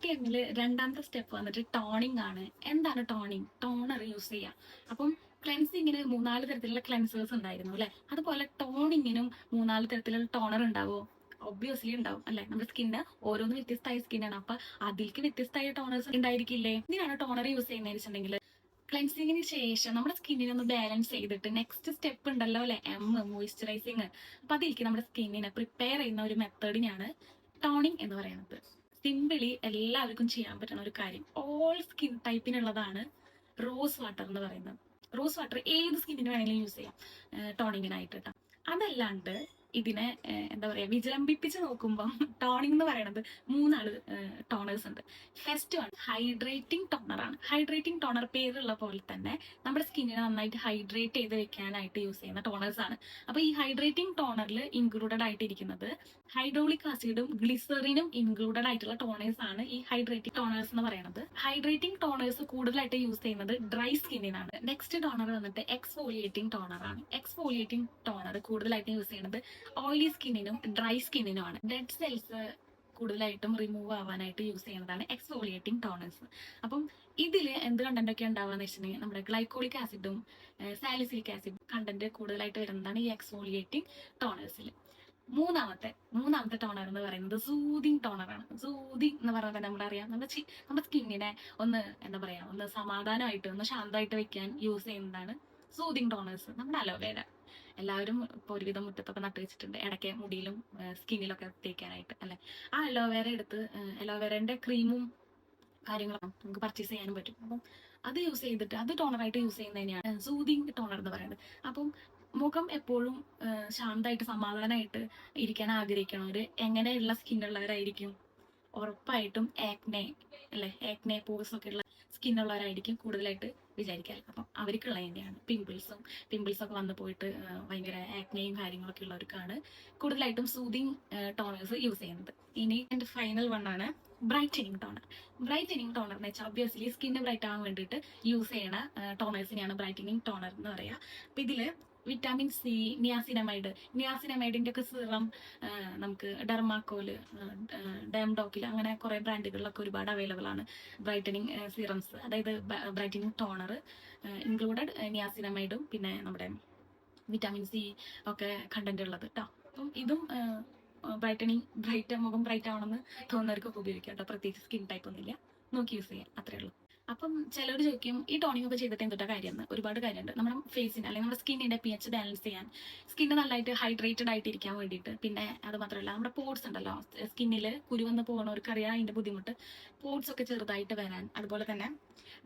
സിറ്റിഎമ്മിൽ രണ്ടാമത്തെ സ്റ്റെപ്പ് വന്നിട്ട് ടോണിംഗ് ആണ്. എന്താണ് ടോണിംഗ്? ടോണർ യൂസ് ചെയ്യുക. അപ്പം ക്ലെൻസിങ്ങിന് മൂന്നാല് തരത്തിലുള്ള ക്ലെൻസേഴ്സ് ഉണ്ടായിരുന്നു അല്ലെ, അതുപോലെ ടോണിങ്ങിനും മൂന്നാല് തരത്തിലുള്ള ടോണർ ഉണ്ടാവുമോ? ഒബ്വിയസ്ലി ഉണ്ടാവും അല്ലെ. നമ്മുടെ സ്കിന്ന് ഓരോന്ന് വ്യത്യസ്തമായ സ്കിന്നാണ്, അപ്പൊ അതിലേക്ക് വ്യത്യസ്തമായ ടോണേഴ്സ് ഉണ്ടായിരിക്കില്ലേ? ഇതിനാണ് ടോണർ യൂസ് ചെയ്യുന്നതെന്ന് വെച്ചിട്ടുണ്ടെങ്കിൽ ക്ലെൻസിങ്ങിന് ശേഷം നമ്മുടെ സ്കിന്നിനെ ഒന്ന് ബാലൻസ് ചെയ്തിട്ട് നെക്സ്റ്റ് സ്റ്റെപ്പ് ഉണ്ടല്ലോ അല്ലെ, മോയിസ്ചറൈസിങ്. അപ്പൊ അതിലേക്ക് നമ്മുടെ സ്കിന്നിനെ പ്രിപ്പയർ ചെയ്യുന്ന ഒരു മെത്തേഡിനെയാണ് ടോണിങ് എന്ന് പറയുന്നത്. സിമ്പിളി എല്ലാവർക്കും ചെയ്യാൻ പറ്റുന്ന ഒരു കാര്യം, ഓൾ സ്കിൻ ടൈപ്പിനുള്ളതാണ് റോസ് വാട്ടർ എന്ന് പറയുന്നത്. റോസ് വാട്ടർ ഏത് സ്കിന്നിന് വേണമെങ്കിലും യൂസ് ചെയ്യാം ടോണിങ്ങിനായിട്ട് കേട്ടോ. അതല്ലാണ്ട് ഇതിനെ എന്താ പറയാ, വിജൃംഭിപ്പിച്ച് നോക്കുമ്പം ടോണിംഗ് എന്ന് പറയുന്നത് മൂന്നാല് ടോണേഴ്സ് ഉണ്ട്. ഫസ്റ്റ് വൺ ഹൈഡ്രേറ്റിംഗ് ടോണറാണ്. ഹൈഡ്രേറ്റിംഗ് ടോണർ പേരുള്ള പോലെ തന്നെ നമ്മുടെ സ്കിന്നിനെ നന്നായിട്ട് ഹൈഡ്രേറ്റ് ചെയ്ത് വെക്കാനായിട്ട് യൂസ് ചെയ്യുന്ന ടോണേഴ്സ് ആണ്. അപ്പൊ ഈ ഹൈഡ്രേറ്റിംഗ് ടോണറിൽ ഇൻക്ലൂഡഡ് ആയിട്ടിരിക്കുന്നത് ഹൈഡ്രോളിക് ആസിഡും ഗ്ലിസറിനും ഇൻക്ലൂഡഡ് ആയിട്ടുള്ള ടോണേഴ്സ് ആണ് ഈ ഹൈഡ്രേറ്റിംഗ് ടോണേഴ്സ് എന്ന് പറയുന്നത്. ഹൈഡ്രേറ്റിംഗ് ടോണേഴ്സ് കൂടുതലായിട്ട് യൂസ് ചെയ്യുന്നത് ഡ്രൈ സ്കിന്നിനാണ്. നെക്സ്റ്റ് ടോണർ വന്നിട്ട് എക്സ്ഫോലിയേറ്റിംഗ് ടോണർ ആണ്. എക്സ്ഫോലിയേറ്റിംഗ് ടോണർ കൂടുതലായിട്ട് യൂസ് ചെയ്യുന്നത് ഓയിലി സ്കിന്നിനും ഡ്രൈ സ്കിന്നിനുമാണ്. ഡെഡ് സെൽസ് കൂടുതലായിട്ടും റിമൂവ് ആവാനായിട്ട് യൂസ് ചെയ്യുന്നതാണ് എക്സ്ഫോലിയേറ്റിംഗ് ടോണേഴ്സ്. അപ്പം ഇതിൽ എന്ത് കണ്ടന്റ് ഒക്കെ ഉണ്ടാവുക വെച്ചിട്ടുണ്ടെങ്കിൽ നമ്മുടെ ഗ്ലൈക്കോളിക് ആസിഡും സാലിസിലിക് ആസിഡും കണ്ടന്റ് കൂടുതലായിട്ട് വരുന്നതാണ് ഈ എക്സ്ഫോലിയേറ്റിംഗ് ടോണേഴ്സിൽ. മൂന്നാമത്തെ ടോണർ എന്ന് പറയുന്നത് സൂതിങ് ടോണറാണ്. സൂതിങ് എന്ന് പറയുന്നത് നമ്മളറിയാം, നമ്മുടെ സ്കിന്നിനെ ഒന്ന് എന്താ പറയാ, ഒന്ന് സമാധാനമായിട്ട് ഒന്ന് ശാന്തമായിട്ട് വെക്കാൻ യൂസ് ചെയ്യുന്നതാണ് സൂതിങ് ടോണേഴ്സ്. നമ്മുടെ അലോവേര എല്ലാവരും ഇപ്പോൾ ഒരുവിധം മുറ്റത്തൊക്കെ നട്ടു വെച്ചിട്ടുണ്ട്, ഇടയ്ക്ക് മുടിയിലും സ്കിന്നിലൊക്കെ തേക്കാനായിട്ട് അല്ലെ. ആ അലോവേര എടുത്ത് അലോവേരന്റെ ക്രീമും കാര്യങ്ങളും നമുക്ക് പർച്ചേസ് ചെയ്യാനും പറ്റും. അപ്പം അത് യൂസ് ചെയ്തിട്ട് അത് ടോണറായിട്ട് യൂസ് ചെയ്യുന്നതിനെയാണ് സൂതിങ് ടോണർ എന്ന് പറയുന്നത്. അപ്പം മുഖം എപ്പോഴും ശാന്തമായിട്ട് സമാധാനമായിട്ട് ഇരിക്കാൻ ആഗ്രഹിക്കണവര് എങ്ങനെയുള്ള സ്കിന്നുള്ളവരായിരിക്കും? ഉറപ്പായിട്ടും ആക്നെ അല്ലെ, ആക്നെ പോസ് ഒക്കെ ഉള്ള സ്കിന്നുള്ളവരായിരിക്കും കൂടുതലായിട്ട് വിചാരിക്കാൻ. അപ്പം അവർക്കുള്ള തന്നെയാണ് പിമ്പിൾസ് ഒക്കെ വന്ന് പോയിട്ട് ഭയങ്കര ആക്നെയും കാര്യങ്ങളൊക്കെ ഉള്ളവർക്കാണ് കൂടുതലായിട്ടും സൂതിങ് ടോണേഴ്സ് യൂസ് ചെയ്യുന്നത്. ഇനി എൻ്റെ ഫൈനൽ വൺ ആണ് ബ്രൈറ്റനിങ് ടോണർ. ബ്രൈറ്റനിങ് ടോണർ എന്ന് വെച്ചാൽ ഒബ്വിയസ്ലി സ്കിന്ന് ബ്രൈറ്റ് ആവാൻ വേണ്ടിയിട്ട് യൂസ് ചെയ്യണ ടോണേഴ്സിനെയാണ് ബ്രൈറ്റനിങ് ടോണർ എന്ന് പറയുക. അപ്പം ഇതില് വിറ്റാമിൻ സി, നിയാസിനമൈഡിന്റെ ഒക്കെ സിറം നമുക്ക് ഡെർമാക്കോല്, ഡാംഡോക്കിൽ അങ്ങനെ കുറെ ബ്രാൻഡുകളിലൊക്കെ ഒരുപാട് അവൈലബിൾ ആണ് ബ്രൈറ്റനിങ് സിറംസ്. അതായത് ബ്രൈറ്റനിങ് ടോണർ ഇൻക്ലൂഡഡ് നിയാസിനമൈഡും പിന്നെ നമ്മുടെ വിറ്റാമിൻ സി ഒക്കെ കണ്ടന്റ് ഉള്ളത് കേട്ടോ. അപ്പം ഇതും മുഖം ബ്രൈറ്റ് ആവണമെന്ന് തോന്നുന്നവർക്കൊക്കെ ഉപയോഗിക്കാം കേട്ടോ. പ്രത്യേകിച്ച് സ്കിൻ ടൈപ്പ് ഒന്നുമില്ല, നോക്കി യൂസ് ചെയ്യാം, അത്രേ ഉള്ളൂ. അപ്പം ചിലർ ചോദിക്കും ഈ ടോണിംഗ് ഒക്കെ ചെയ്തിട്ട് എന്തൊക്കെ കാര്യമെന്ന്. ഒരുപാട് കാര്യമുണ്ട്. നമ്മുടെ ഫേസിന് അല്ലെങ്കിൽ നമ്മുടെ സ്കിന്നിന്റെ pH ബാലൻസ് ചെയ്യാൻ, സ്കിന്ന് നല്ലതായിട്ട് ഹൈഡ്രേറ്റഡ് ആയിട്ടിരിക്കാൻ വേണ്ടിയിട്ട്. പിന്നെ അത് മാത്രമല്ല നമ്മുടെ പോർട്സ് ഉണ്ടല്ലോ, സ്കിന്നിൽ കുരുവന്ന് പോകുന്നവർക്ക് അറിയാം അതിന്റെ ബുദ്ധിമുട്ട്. പോർട്സ് ഒക്കെ ചെറുതായിട്ട് വരാൻ, അതുപോലെ തന്നെ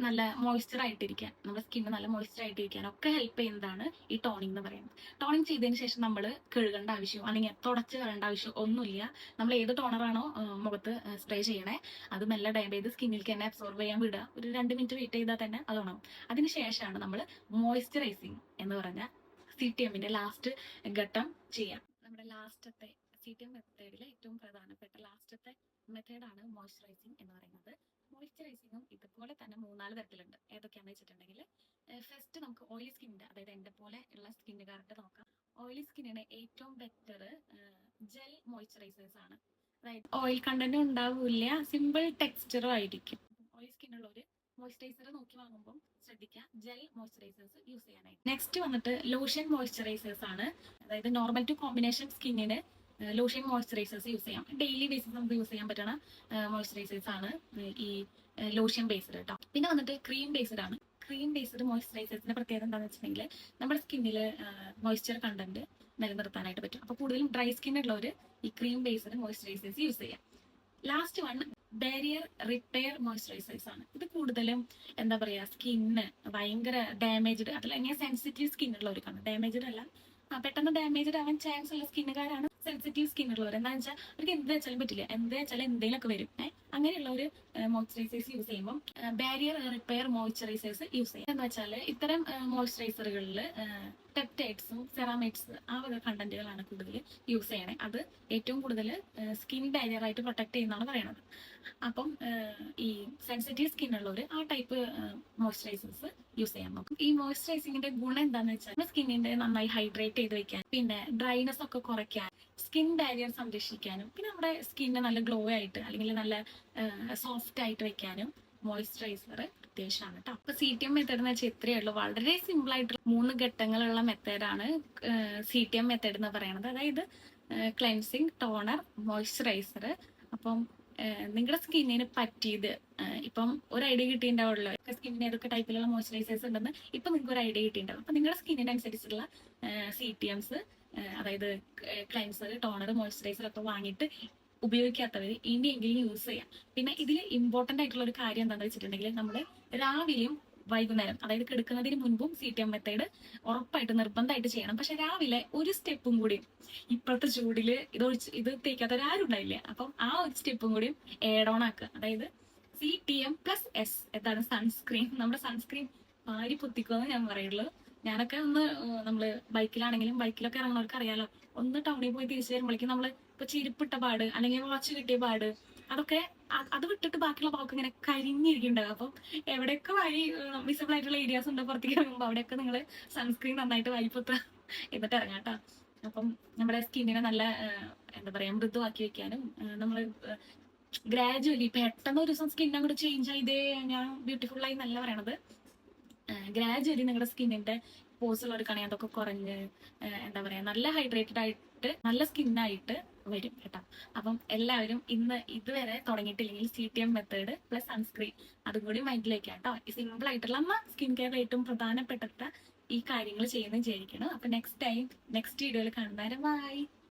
നല്ല മോയ്സ്ചർ ആയിട്ടിരിക്കാൻ, നമ്മുടെ സ്കിന്ന് നല്ല മോയ്സ്ചർ ആയിട്ടിരിക്കാൻ ഒക്കെ ഹെൽപ്പ് ചെയ്യുന്നതാണ് ഈ ടോണിംഗ് എന്ന് പറയുന്നത്. ടോണിംഗ് ചെയ്തതിന് ശേഷം നമ്മൾ കഴുകേണ്ട ആവശ്യം അല്ലെങ്കിൽ തുടച്ച് കളയേണ്ട ആവശ്യം ഒന്നുമില്ല. നമ്മൾ ഏത് ടോണറാണോ മുഖത്ത് സ്പ്രേ ചെയ്യണേ അത് മെല്ലെ ഡൈബ് ചെയ്ത് സ്കിന്നിലേക്ക് തന്നെ അബ്സോർവ് ചെയ്യാൻ വിടുക. ഒരു 2 മിനിറ്റ് വെയിറ്റ് ചെയ്താൽ തന്നെ അത് ഉണങ്ങും. അതിനുശേഷമാണ് നമ്മൾ മോയ്സ്ചറൈസിങ് എന്ന് പറഞ്ഞ സിറ്റിഎമ്മിന്റെ ലാസ്റ്റ് ഘട്ടം ചെയ്യാം. നമ്മുടെ ലാസ്റ്റത്തെ സിറ്റിഎം മെത്തേഡിലെ ഏറ്റവും പ്രധാനപ്പെട്ട ലാസ്റ്റത്തെ മെത്തേഡാണ് മോയ്സ്ചറൈസിങ് എന്ന് പറയുന്നത്. മോയ്സ്ചറൈസിങ്ങും ഇതുപോലെ തന്നെ 3-4 തരത്തിലുണ്ട്. ഏതൊക്കെയാണെന്ന് വെച്ചിട്ടുണ്ടെങ്കിൽ ഫസ്റ്റ് നമുക്ക് ഓയിലി സ്കിന്നിന്റെ, അതായത് എൻ്റെ പോലെ ഉള്ള സ്കിന്നുകാർക്ക് നോക്കാം. ഓയിലി സ്കിന്നിന് ഏറ്റവും ബെറ്റർ ജെൽ മോയ്സ്ചറൈസേഴ്സ് ആണ്. അതായത് ഓയിൽ കണ്ടന്റും ഉണ്ടാവില്ല, സിമ്പിൾ ടെക്സ്ചറും ആയിരിക്കും. ഓയിൽ സ്കിന്നുള്ളവർ മോയ്സ്ചറൈസർ നോക്കി വാങ്ങുമ്പോൾ ശ്രദ്ധിക്കുക ജെൽ മോയ്സ്ചറൈസേഴ്സ് യൂസ് ചെയ്യാനായിട്ട്. നെക്സ്റ്റ് വന്നിട്ട് ലോഷൻ മോയ്സ്ചറൈസേഴ്സ് ആണ്. അതായത് നോർമൽ ടു കോമ്പിനേഷൻ സ്കിന്നിന് ലോഷൻ മോയ്സ്ചറൈസേഴ്സ് യൂസ് ചെയ്യാം. ഡെയിലി ബേസിസ് നമുക്ക് യൂസ് ചെയ്യാൻ പറ്റുന്ന മോയ്സ്ചറൈസേഴ്സ് ആണ് ഈ ലോഷൻ ബേസ്ഡ് കേട്ടോ. പിന്നെ വന്നിട്ട് ക്രീം ബേസ്ഡ് ആണ്. ക്രീം ബേസ്ഡ് മോയ്സ്ചറൈസേഴ്സിന്റെ പ്രത്യേകത എന്താണെന്ന് വെച്ചിട്ടുണ്ടെങ്കിൽ നമ്മുടെ സ്കിന്നിൽ മോയ്സ്ചർ കണ്ടന്റ് നിലനിർത്താനായിട്ട് പറ്റും. അപ്പോൾ കൂടുതലും ഡ്രൈ സ്കിൻ ഉള്ളവർ ഈ ക്രീം ബേസ്ഡ് മോയ്സ്ചറൈസേഴ്സ് യൂസ് ചെയ്യാം. Last one barrier repair moisturisers ആണ്. ഇത് കൂടുതലും എന്താ പറയാ, സ്കിന്ന് ഭയങ്കര ഡാമേജ്ഡ് അല്ലെങ്കിൽ സെൻസിറ്റീവ് സ്കിൻ ഉള്ളവർക്കാണ്. ഡാമേജ്ഡ് അല്ല, പെട്ടെന്ന് ഡാമേജ്ഡ് ആവാൻ ചാൻസ് ഉള്ള സ്കിന്നുകാരാണ് സെൻസിറ്റീവ് സ്കിൻ ഉള്ളവർ. എന്താണെന്ന് വെച്ചാൽ അവർക്ക് എന്ത് വെച്ചാലും പറ്റില്ല, എന്ത് വെച്ചാൽ എന്തെങ്കിലുമൊക്കെ വരും. അങ്ങനെയുള്ള ഒരു മോയ്സ്ചറൈസേഴ്സ് യൂസ് ചെയ്യുമ്പോൾ ബാരിയർ റിപ്പയർ മോയ്സ്ചറൈസേഴ്സ് യൂസ് ചെയ്യാം. എന്ന് വെച്ചാൽ ഇത്തരം മോയ്സ്ചറൈസറുകളിൽ പെപ്റ്റൈഡ്സും സെറാമൈഡ്സ് ആ വക കണ്ടന്റുകളാണ് കൂടുതൽ യൂസ് ചെയ്യണേ. അത് ഏറ്റവും കൂടുതൽ സ്കിൻ ബാരിയർ ആയിട്ട് പ്രൊട്ടക്ട് ചെയ്യുന്നതാണ് പറയുന്നത്. അപ്പം ഈ സെൻസിറ്റീവ് സ്കിൻ ഉള്ളവർ ആ ടൈപ്പ് മോയ്സ്ചറൈസേഴ്സ് യൂസ് ചെയ്യാൻ നോക്കും. ഈ മോയ്സ്ചറൈസിങ്ങിന്റെ ഗുണം എന്താണെന്ന് വെച്ചാൽ സ്കിന്നിന്റെ നന്നായി ഹൈഡ്രേറ്റ് ചെയ്ത് വെക്കാൻ, പിന്നെ ഡ്രൈനെസ് ഒക്കെ കുറയ്ക്കാൻ, സ്കിൻ ബാരിയർ സംരക്ഷിക്കാനും, പിന്നെ നമ്മുടെ സ്കിന്ന് നല്ല ഗ്ലോ ആയിട്ട് അല്ലെങ്കിൽ നല്ല സോഫ്റ്റ് ആയിട്ട് വെക്കാനും മോയ്സ്ചറൈസർ അത്യാവശ്യമാണ് കേട്ടോ. അപ്പൊ CTM മെത്തേഡ് എന്ന് വെച്ചാൽ ഇത്രയേ ഉള്ളൂ. വളരെ സിമ്പിൾ ആയിട്ടുള്ള 3 ഘട്ടങ്ങളുള്ള മെത്തേഡാണ് CTM മെത്തേഡ് എന്ന് പറയുന്നത്. അതായത് ക്ലെൻസിങ്, ടോണർ, മോയ്സ്ചറൈസർ. അപ്പം നിങ്ങളുടെ സ്കിന്നിന് പറ്റിയത് ഇപ്പം ഒരു ഐഡിയ കിട്ടിയിട്ടുണ്ടാവുമല്ലോ, സ്കിന്നിന് ഏതൊക്കെ ടൈപ്പിലുള്ള മോയ്സ്ചറൈസേഴ്സ് ഉണ്ടെന്ന് ഇപ്പൊ നിങ്ങൾക്ക് ഒരു ഐഡിയ കിട്ടിയിട്ടുണ്ടാവും. അപ്പൊ നിങ്ങളുടെ സ്കിന്നിന് അനുസരിച്ചുള്ള CTMs, അതായത് ക്ലെൻസർ, ടോണർ, മോയ്സ്ചറൈസർ ഒക്കെ വാങ്ങിയിട്ട് ഉപയോഗിക്കാത്തവർ ഇനിയെങ്കിലും യൂസ് ചെയ്യാം. പിന്നെ ഇതിൽ ഇമ്പോർട്ടന്റ് ആയിട്ടുള്ള ഒരു കാര്യം എന്താണെന്ന് വെച്ചിട്ടുണ്ടെങ്കിൽ നമ്മൾ രാവിലെയും വൈകുന്നേരം, അതായത് കിടക്കുന്നതിന് മുൻപും CTM മെത്തേഡ് ഉറപ്പായിട്ട് നിർബന്ധമായിട്ട് ചെയ്യണം. പക്ഷെ രാവിലെ ഒരു സ്റ്റെപ്പും കൂടി, ഇപ്പോഴത്തെ ചൂടില് ഇത് തേക്കാത്തവരാരും ഉണ്ടായില്ല. അപ്പം ആ ഒരു സ്റ്റെപ്പും കൂടി ആഡ് ഓൺ ആക്കുക. അതായത് CTM+S എന്താണ് സൺസ്ക്രീൻ. നമ്മുടെ സൺസ്ക്രീൻ വാരി പൊത്തിക്കുമെന്ന് ഞാൻ പറയുള്ളൂ. ഞാനൊക്കെ ഒന്ന് നമ്മള് ബൈക്കിലൊക്കെ ഇറങ്ങുന്നവർക്ക് അറിയാലോ, ഒന്ന് ടൗണിൽ പോയി തിരിച്ചു വരുമ്പോഴേക്കും നമ്മള് ഇപ്പൊ ചെരുപ്പിട്ട പാട് അല്ലെങ്കിൽ വാച്ച് കിട്ടിയ പാട്, അതൊക്കെ അത് വിട്ടിട്ട് ബാക്കിയുള്ള ഭാഗമൊക്കെ ഇങ്ങനെ കരിഞ്ഞിരിക്കുന്നുണ്ടാവും. അപ്പം എവിടെയൊക്കെ വഴി വിസിബിൾ ആയിട്ടുള്ള ഏരിയാസ് ഉണ്ട് പുറത്തേക്ക് ഇറങ്ങുമ്പോൾ അവിടെയൊക്കെ നിങ്ങൾ സൺസ്ക്രീൻ നന്നായിട്ട് വാരിപ്പൊത്ത എന്നിട്ട് ഇറങ്ങാം കേട്ടോ. അപ്പം നമ്മുടെ സ്കിന്നിനെ നല്ല എന്താ പറയാ മൃദുവാക്കി വെക്കാനും നമ്മൾ ഗ്രാജുവലി പെട്ടെന്ന് ഒരു ദിവസം സ്കിൻ അങ്ങോട്ട് ചേഞ്ച് ആയതേ ഞാൻ ബ്യൂട്ടിഫുൾ ആയി നല്ല പറയണത്. ഗ്രാജുവലി നിങ്ങളുടെ സ്കിന്നിന്റെ പോസുള്ള എടുക്കുകയാണെങ്കിൽ അതൊക്കെ കുറഞ്ഞ് എന്താ പറയാ നല്ല ഹൈഡ്രേറ്റഡ് ആയിട്ട് നല്ല സ്കിന്നായിട്ട് വരും കേട്ടോ. അപ്പം എല്ലാവരും ഇന്ന് ഇതുവരെ തുടങ്ങിയിട്ടില്ലെങ്കിൽ CTM മെത്തേഡ് പ്ലസ് സൺസ്ക്രീൻ അതും കൂടി മൈൻഡിൽ വെക്കാം കേട്ടോ. സിമ്പിൾ ആയിട്ടുള്ള സ്കിൻ കെയർ ഏറ്റവും പ്രധാനപ്പെട്ട ഈ കാര്യങ്ങൾ ചെയ്യുന്ന വിചാരിക്കണം. അപ്പൊ നെക്സ്റ്റ് വീഡിയോയിൽ കാണുന്നവരെ ബൈ.